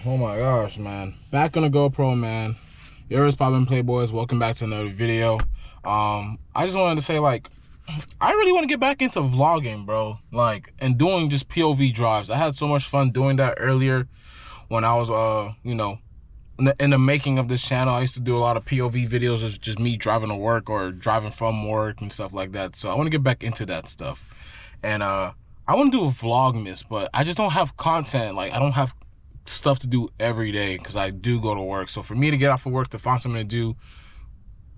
Oh my gosh, man. Back on the GoPro, man. Yours poppin' Playboys. Welcome back to another video. I just wanted to say, like, I really want to get back into vlogging, bro. Like, and doing just POV drives. I had so much fun doing that earlier when I was, you know, in the making of this channel. I used to do a lot of POV videos of just me driving to work or driving from work and stuff like that. So I want to get back into that stuff. And I want to do a Vlogmas, but I just don't have content. Like, I don't have stuff to do every day because I do go to work. So for me to get off of work to find something to do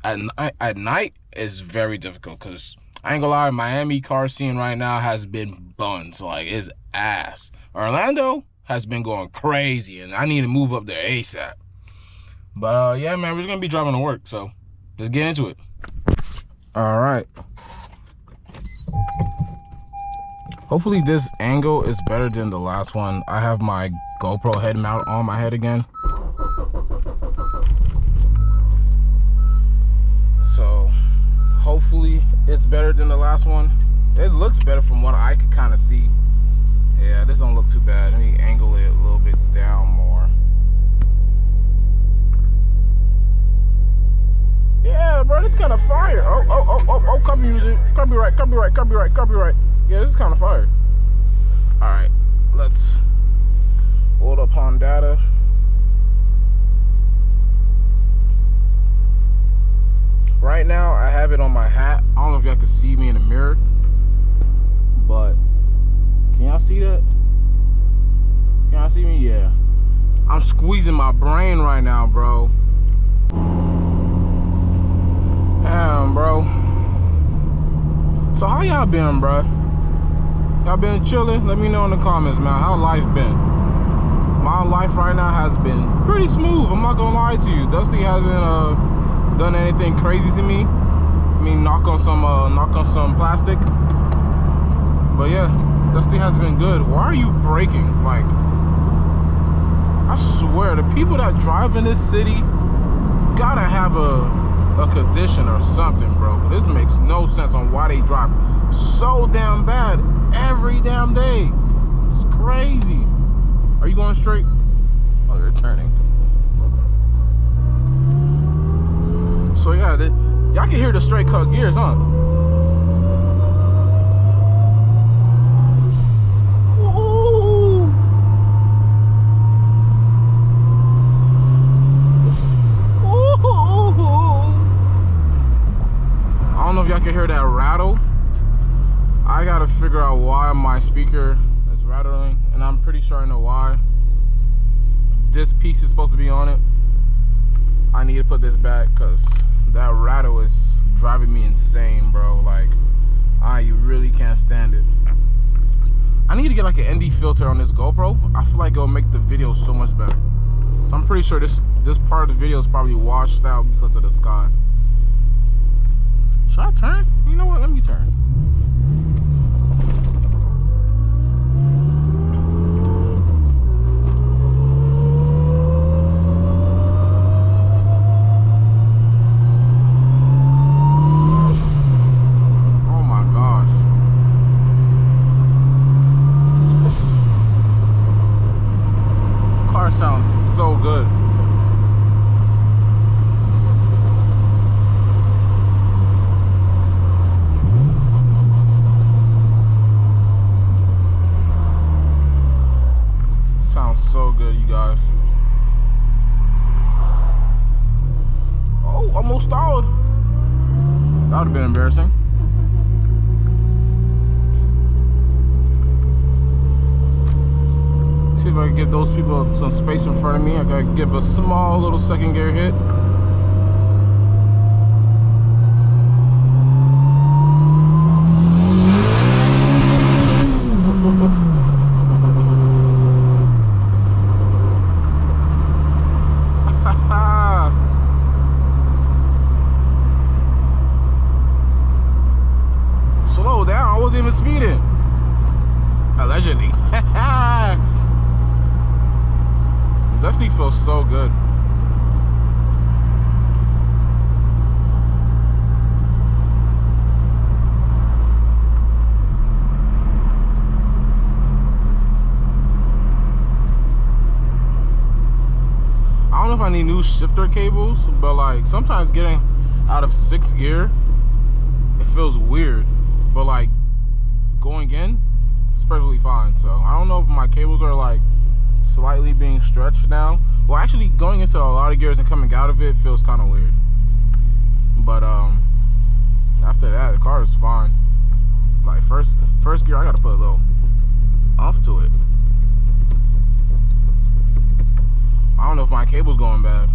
at night is very difficult, because I ain't gonna lie, Miami car scene right now has been buns. Like, it's ass. Orlando has been going crazy, and I need to move up there ASAP. But yeah, man, we're just gonna be driving to work, so let's get into it. All right. Hopefully this angle is better than the last one. I have my GoPro head mount on my head again. So hopefully it's better than the last one. It looks better from what I could kind of see. Yeah, this don't look too bad. Let me angle it a little bit down more. Yeah, bro, this kind of fire. Oh, copy music. Copyright. Yeah, this is kind of fire. All right, let's load up on data. Right now, I have it on my hat. I don't know if y'all can see me in the mirror, but can y'all see that? Can y'all see me? Yeah. I'm squeezing my brain right now, bro. Damn, bro. So how y'all been, bro? Y'all been chilling? Let me know in the comments, man. How life been? My life right now has been pretty smooth. I'm not gonna lie to you. Dusty hasn't done anything crazy to me. I mean, knock on some plastic. But yeah, Dusty has been good. Why are you braking? Like, I swear, the people that drive in this city gotta have a condition or something, bro. This makes no sense on why they drive so damn bad every damn day. It's crazy. Are you going straight? Oh, you're turning. So yeah, y'all can hear the straight cut gears, huh? Ooh. I don't know if y'all can hear that rattle. I gotta figure out why my speaker is rattling, and I'm pretty sure I know why. This piece is supposed to be on it. I need to put this back because that rattle is driving me insane, bro. Like, I really can't stand it. I need to get like an ND filter on this GoPro. I feel like it'll make the video so much better. So I'm pretty sure this part of the video is probably washed out because of the sky. Should I turn? You know what? Let me turn. Oh my gosh. Car sounds so good. So good, you guys. Oh, almost stalled. That would have been embarrassing. See if I can give those people some space in front of me. I gotta give a small little second gear hit. Slow down, I wasn't even speeding. Allegedly. Dusty feels so good. I need new shifter cables, but like sometimes getting out of 6th gear, it feels weird. But like going in, it's perfectly fine. So I don't know if my cables are like slightly being stretched now. Well, actually going into a lot of gears and coming out of it feels kind of weird. But after that, the car is fine. Like first gear, I gotta put a little off to it. I don't know if my cable's going bad.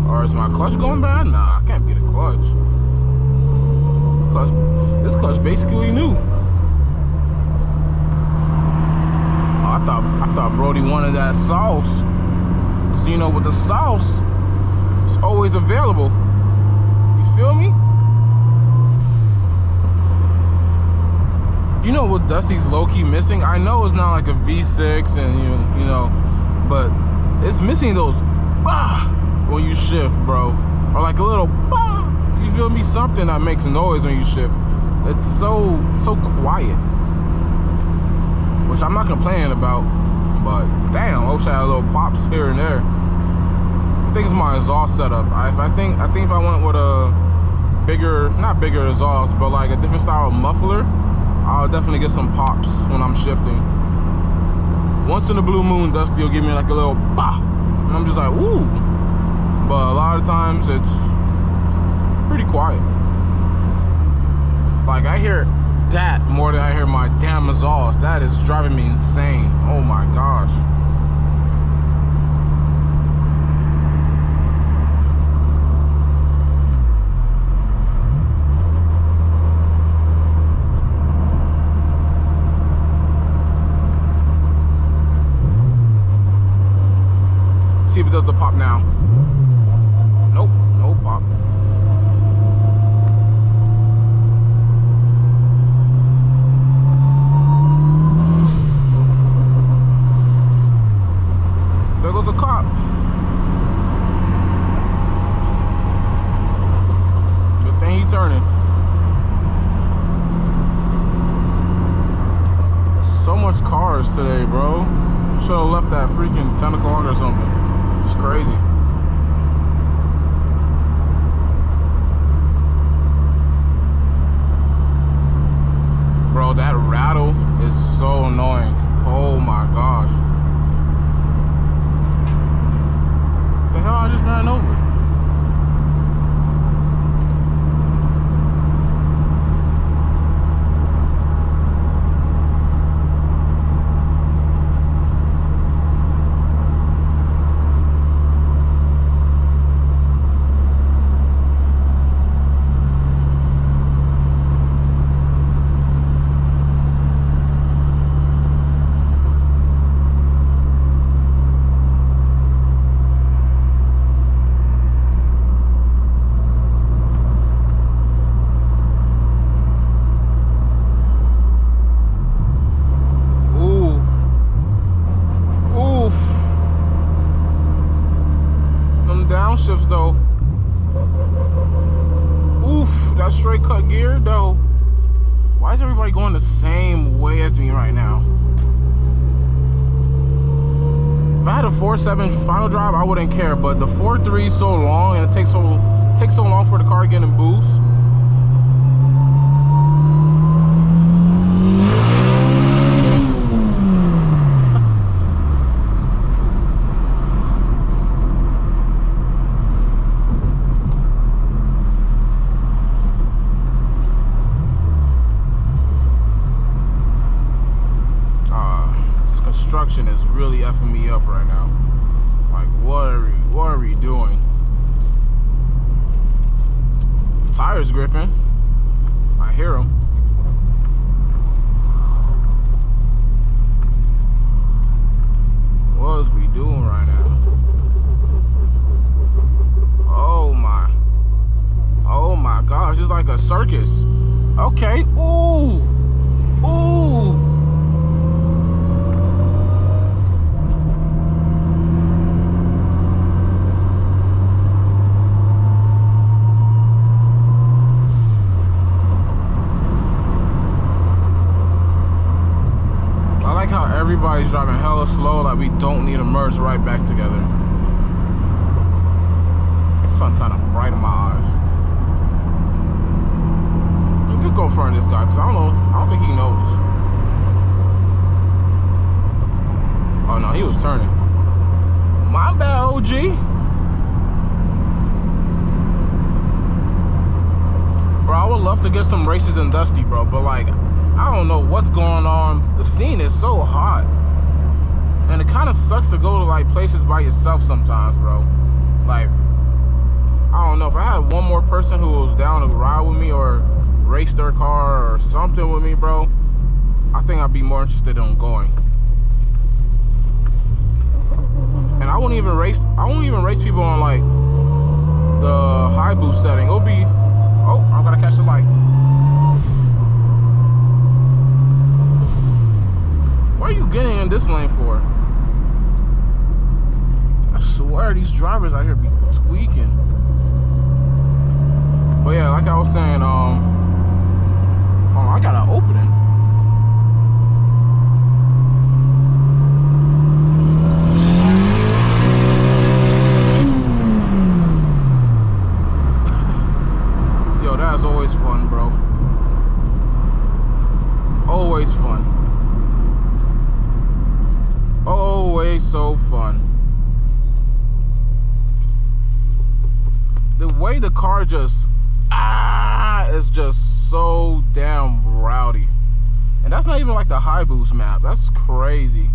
Or is my clutch going bad? Nah, I can't be the clutch. This clutch basically new. Oh, I thought Brody wanted that sauce. Cause you know with the sauce, it's always available. You feel me? You know what Dusty's low-key missing? I know it's not like a V6 and you know, but it's missing those when you shift, bro. Or like a little you feel me? Something that makes noise when you shift. It's so quiet. Which I'm not complaining about, but damn, I wish I had a little pops here and there. I think it's my exhaust setup. I think if I went with a bigger, not bigger exhaust, but like a different style of muffler, I'll definitely get some pops when I'm shifting. Once in a blue moon, Dusty will give me like a little bah, and I'm just like, ooh. But a lot of times it's pretty quiet. Like I hear that more than I hear my damn exhaust. That is driving me insane. Oh my gosh. See if it does the pop now. Nope, no pop. There goes a cop. Good thing he turning. So much cars today, bro. Should have left at freaking 10 o'clock or something. It's crazy. Bro, that rattle is so annoying. Oh my gosh. What the hell I just ran over? Downshifts though. Oof, that straight cut gear though. Why is everybody going the same way as me right now? If I had a 4.7 final drive, I wouldn't care, but the 4.3 is so long and it takes so long for the car to get in boost. Construction is really effing me up right now. Like, what are we doing? Tires gripping. I hear them. What is we doing right now? Oh my gosh, it's like a circus. Okay, ooh, ooh. going hella slow, like we don't need to merge right back together. Sun kind of bright in my eyes. You could go in front of this guy, because I don't think he knows. Oh no, he was turning. My bad, OG. Bro, I would love to get some races in Dusty, bro, but like, I don't know what's going on. The scene is so hot. And it kind of sucks to go to like places by yourself sometimes, bro. Like, I don't know, if I had one more person who was down to ride with me or race their car or something with me, bro, I think I'd be more interested in going. And I won't even race people on like the high boost setting. It'll be, oh, I'm gonna catch the light. What are you getting in this lane for? I swear these drivers out here be tweaking. But yeah, like I was saying, oh, I got an opening. Yo, that's always fun, bro. Always fun. Always so fun. The way the car just is just so damn rowdy. And that's not even like the high boost map. That's crazy.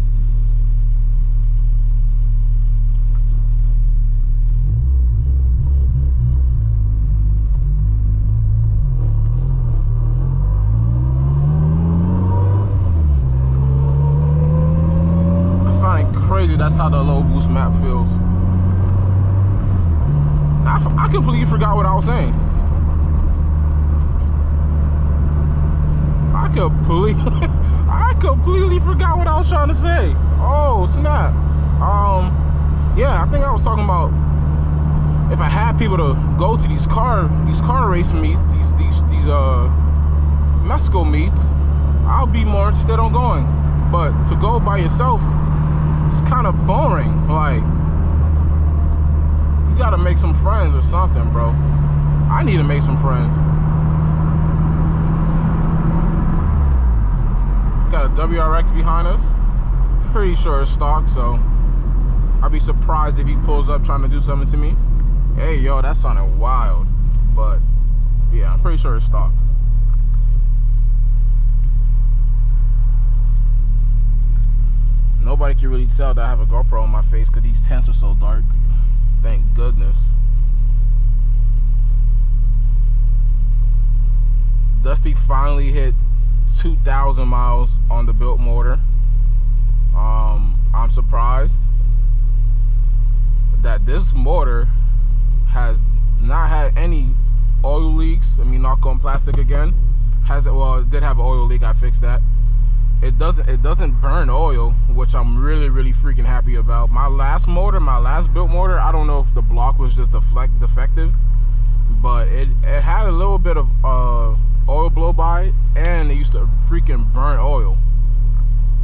Crazy, that's how the low boost map feels. I completely forgot what I was saying. I completely forgot what I was trying to say. Oh snap. Yeah, I think I was talking about if I had people to go to these car race meets, these Mexico meets, I'll be more interested on going. But to go by yourself, it's kind of boring. Like, you gotta make some friends or something, bro. I need to make some friends. Got a WRX behind us. Pretty sure it's stock, so I'd be surprised if he pulls up trying to do something to me. Hey, yo, that sounded wild. But, yeah, I'm pretty sure it's stock. Nobody can really tell that I have a GoPro on my face because these tents are so dark. Thank goodness. Dusty finally hit 2,000 miles on the built motor. I'm surprised that this motor has not had any oil leaks. I mean, knock on plastic again. Well, it did have an oil leak. I fixed that. It doesn't burn oil, which I'm really freaking happy about. My last built motor, I don't know if the block was just defective, but it had a little bit of oil blow by it, and it used to freaking burn oil.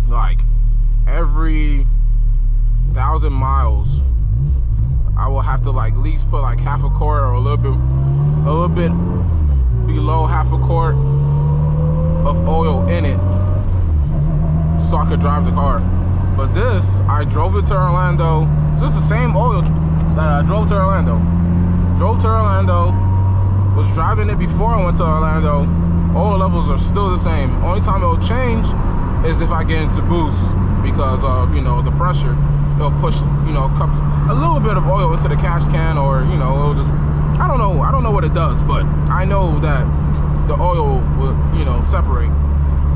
Like every 1,000 miles, I will have to like at least put like half a quart or a little bit below half a quart of oil in it, so I could drive the car. But this, I drove it to Orlando. This is the same oil that I drove to Orlando. Was driving it before I went to Orlando. Oil levels are still the same. Only time it'll change is if I get into boost, because of, you know, the pressure. It'll push, you know, a little bit of oil into the cash can, or, you know, it'll just, I don't know what it does, but I know that the oil will, you know, separate.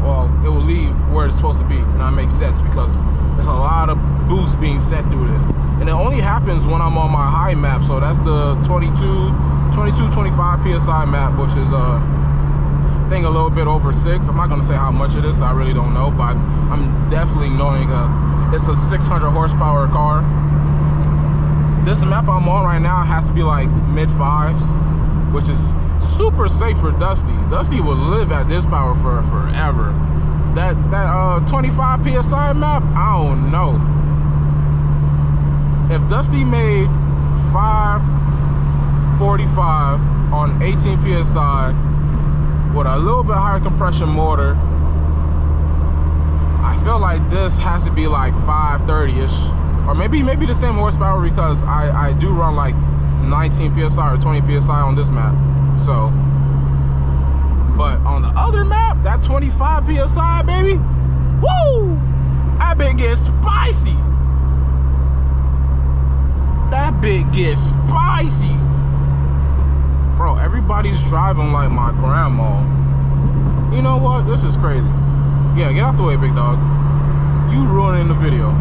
Well, it will leave where it's supposed to be, and that makes sense because there's a lot of boost being set through this, and it only happens when I'm on my high map. So that's the 22-25 psi map, which is I think a little bit over 6. I'm not gonna say how much it is, I really don't know, but I'm definitely knowing it's a 600 horsepower car. This map I'm on right now has to be like mid 5s, which is super safe for Dusty. Dusty will live at this power for forever. That 25 PSI map, I don't know. If Dusty made 545 on 18 PSI with a little bit higher compression motor, I feel like this has to be like 530-ish. Or maybe the same horsepower, because I do run like 19 PSI or 20 PSI on this map. So, but on the other map, that 25 PSI, baby, woo! That bit gets spicy. That bit gets spicy. Bro, everybody's driving like my grandma. You know what? This is crazy. Yeah, get out the way, big dog. You ruining the video.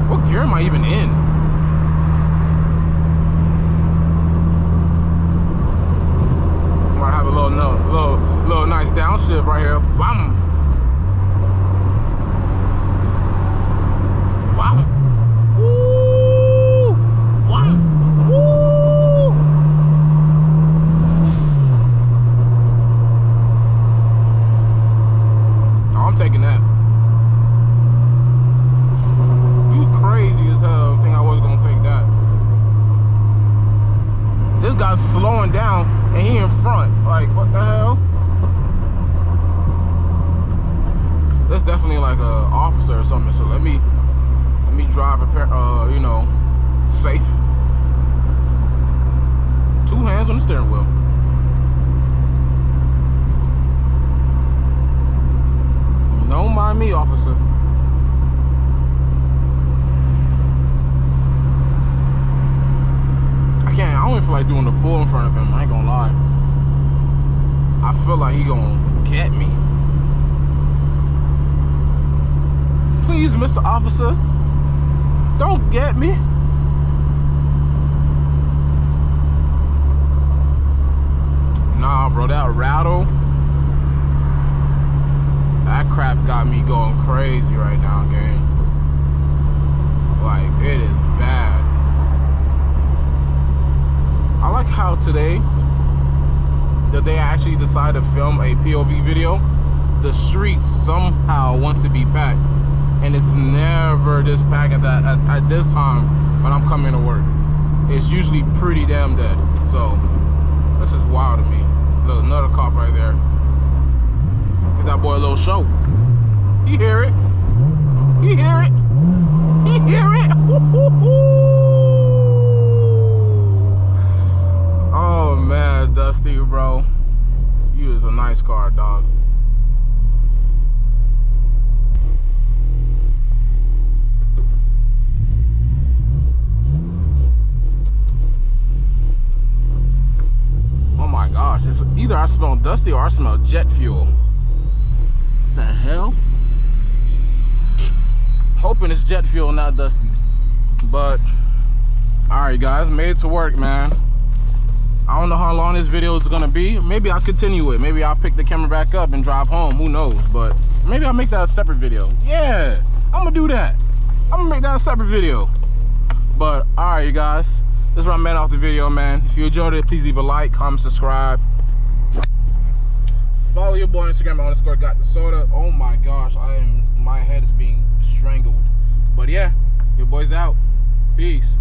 What gear am I even in? Might have a little nice downshift right here. Bam. Wow. Woo! Wow. Woo! Oh, I'm taking that. You crazy as hell. Think I was gonna take that. This guy's slowing down and he in front. Like, what the hell? That's definitely like a officer or something. So let me drive you know, safe. 2 hands on the steering wheel. Don't mind me, officer. I don't even feel like doing the pull in front of him. I ain't gonna lie. I feel like he gonna get me. Please, Mr. Officer, don't get me. Nah, bro, that rattle, that crap got me going crazy right now, gang. Like, it is bad. I like how today, the day I actually decided to film a POV video, the street somehow wants to be packed, and it's never this packed at this time when I'm coming to work. It's usually pretty damn dead. So this is wild to me. Look, another cop right there. Give that boy a little show. You hear it? You hear it? You hear it? Oh man, Dusty, bro, you is a nice car, dog. Oh my gosh, it's either I smell Dusty or I smell jet fuel. What the hell? Hoping it's jet fuel, not Dusty. But all right, guys, made it to work, man. I don't know how long this video is gonna be. Maybe I'll continue it. Maybe I'll pick the camera back up and drive home. Who knows? But maybe I'll make that a separate video. Yeah, I'm gonna do that. I'm gonna make that a separate video. But all right, you guys, this is where I'm at off the video, man. If you enjoyed it, please leave a like, comment, subscribe. Follow your boy on Instagram _GotTheSoda. Oh my gosh, my head is being strangled. But yeah, your boy's out. Peace.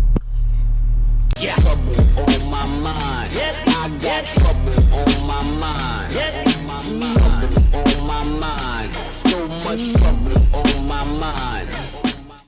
Yeah. Trouble on my mind. Yeah. I got trouble on my mind. Yeah. Trouble on my mind. So much trouble on my mind.